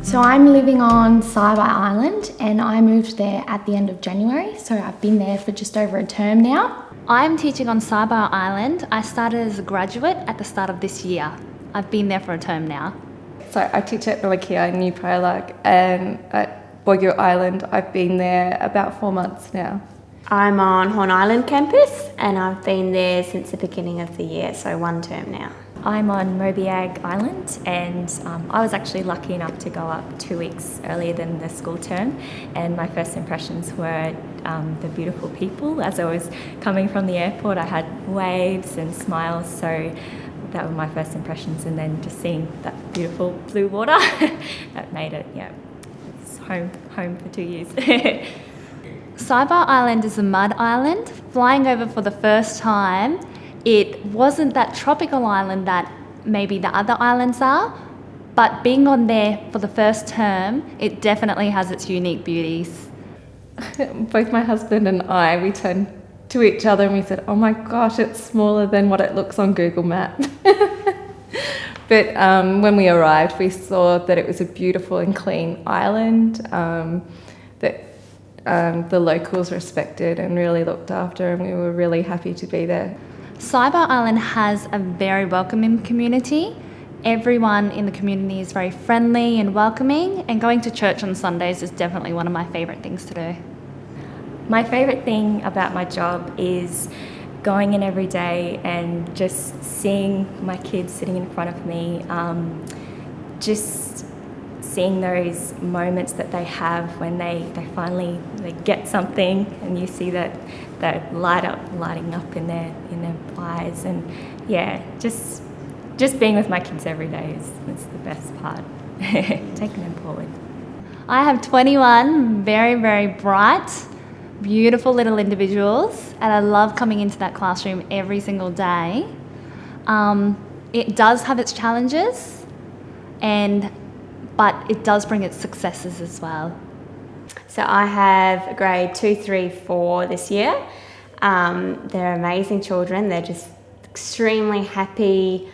So I'm living on Tagai Island and I moved there at the end of January, so I've been there for just over a term now. I'm teaching on Tagai Island. I started as a graduate at the start of this year. I've been there for a term now. So I teach at Tagai New Teachers and at Tagai Island I've been there about 4 months now. I'm on Horn Island campus and I've been there since the beginning of the year, so 1 term now. I'm on Mobiag Island and I was actually lucky enough to go up 2 weeks earlier than the school term, and my first impressions were the beautiful people. As I was coming from the airport, I had waves and smiles, so that were my first impressions, and then just seeing that beautiful blue water that made it, it's home for 2 years. Tagai Island is a mud island. Flying over for the first time, it wasn't that tropical island that maybe the other islands are, but being on there for the first term, it definitely has its unique beauties. Both my husband and I, we turned to each other and we said, oh my gosh, it's smaller than what it looks on Google Maps. But when we arrived, we saw that it was a beautiful and clean island, that the locals respected and really looked after, and we were really happy to be there. Tagai Island has a very welcoming community. Everyone in the community is very friendly and welcoming, and going to church on Sundays is definitely one of my favourite things to do. My favourite thing about my job is going in every day and just seeing my kids sitting in front of me, just seeing those moments that they have when they finally get something, and you see that lighting up in their eyes, and just being with my kids every day is the best part. Taking them forward. I have 21 very, very bright, beautiful little individuals, and I love coming into that classroom every single day. It does have its challenges, but it does bring its successes as well. So I have grade 2, 3, 4 this year. They're amazing children. They're just extremely happy,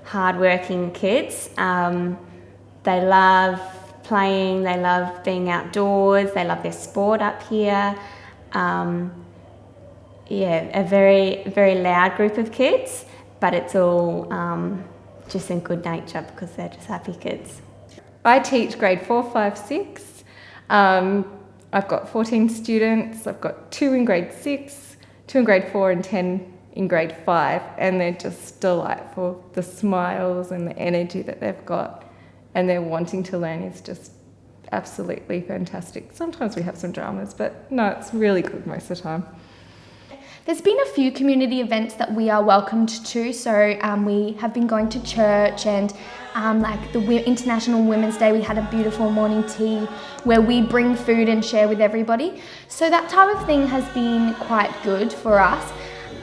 hardworking kids. They love playing, they love being outdoors, they love their sport up here. A very, very loud group of kids, but it's all just in good nature because they're just happy kids. I teach grade 4, 5, 6. I've got 14 students. I've got 2 in grade 6, 2 in grade 4 and 10 in grade 5, and they're just delightful. The smiles and the energy that they've got and their wanting to learn is just absolutely fantastic. Sometimes we have some dramas, but no, it's really good most of the time. There's been a few community events that we are welcomed to, so we have been going to church, and like the International Women's Day, we had a beautiful morning tea where we bring food and share with everybody. So that type of thing has been quite good for us.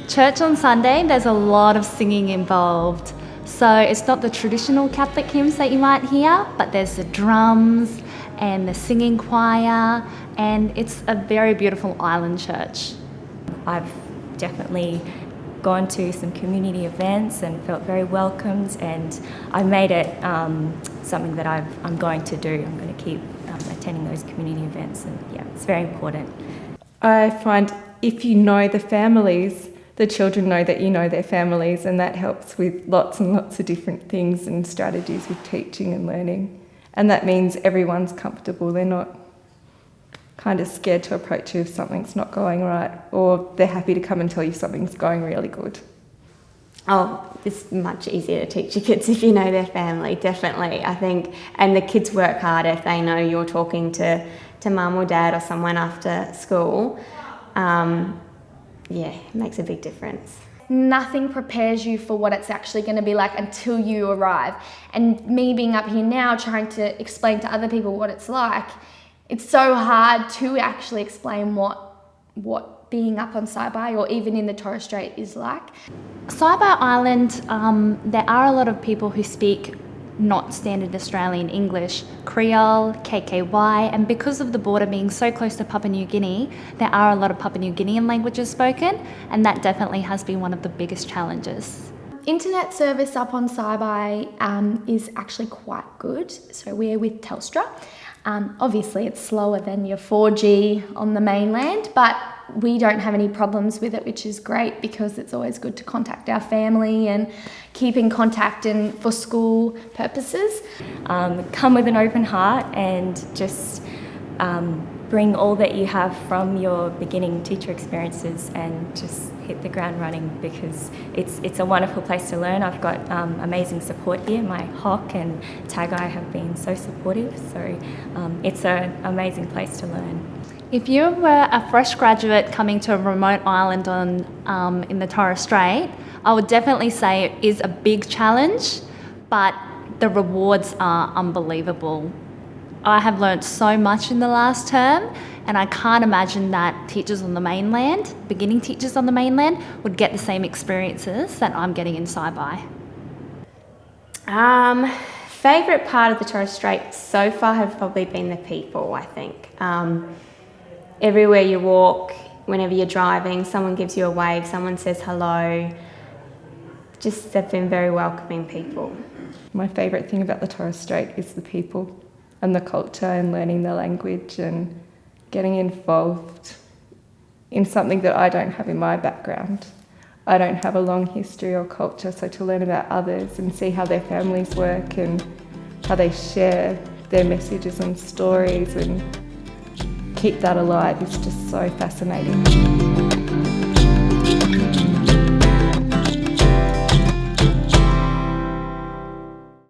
Church on Sunday, there's a lot of singing involved. So it's not the traditional Catholic hymns that you might hear, but there's the drums and the singing choir, and it's a very beautiful island church. I've definitely gone to some community events and felt very welcomed, and I made it something that I'm going to do. I'm going to keep attending those community events, and it's very important. I find if you know the families, the children know that you know their families, and that helps with lots and lots of different things and strategies with teaching and learning. And that means everyone's comfortable. They're not kind of scared to approach you if something's not going right, or they're happy to come and tell you something's going really good. Oh, it's much easier to teach your kids if you know their family, definitely, I think. And the kids work hard if they know you're talking to mum or dad or someone after school. It makes a big difference. Nothing prepares you for what it's actually going to be like until you arrive. And me being up here now trying to explain to other people what it's like, it's so hard to actually explain what being up on Tagai or even in the Torres Strait is like. Tagai Island, there are a lot of people who speak not standard Australian English, Creole, KKY, and because of the border being so close to Papua New Guinea, there are a lot of Papua New Guinean languages spoken, and that definitely has been one of the biggest challenges. Internet service up on Saibai is actually quite good. So we're with Telstra. Obviously it's slower than your 4G on the mainland, but we don't have any problems with it, which is great because it's always good to contact our family and keep in contact and for school purposes. Come with an open heart and just bring all that you have from your beginning teacher experiences and just hit the ground running, because it's a wonderful place to learn. I've got amazing support here. My HOC and Tagai have been so supportive, so it's an amazing place to learn. If you were a fresh graduate coming to a remote island in the Torres Strait, I would definitely say it is a big challenge, but the rewards are unbelievable. I have learnt so much in the last term, and I can't imagine that teachers on the mainland, beginning teachers on the mainland, would get the same experiences that I'm getting in Saibai. Favourite part of the Torres Strait so far have probably been the people, I think. Everywhere you walk, whenever you're driving, someone gives you a wave, someone says hello. Just, they've been very welcoming people. My favourite thing about the Torres Strait is the people and the culture and learning the language and getting involved in something that I don't have in my background. I don't have a long history or culture, so to learn about others and see how their families work and how they share their messages and stories and keep that alive is just so fascinating.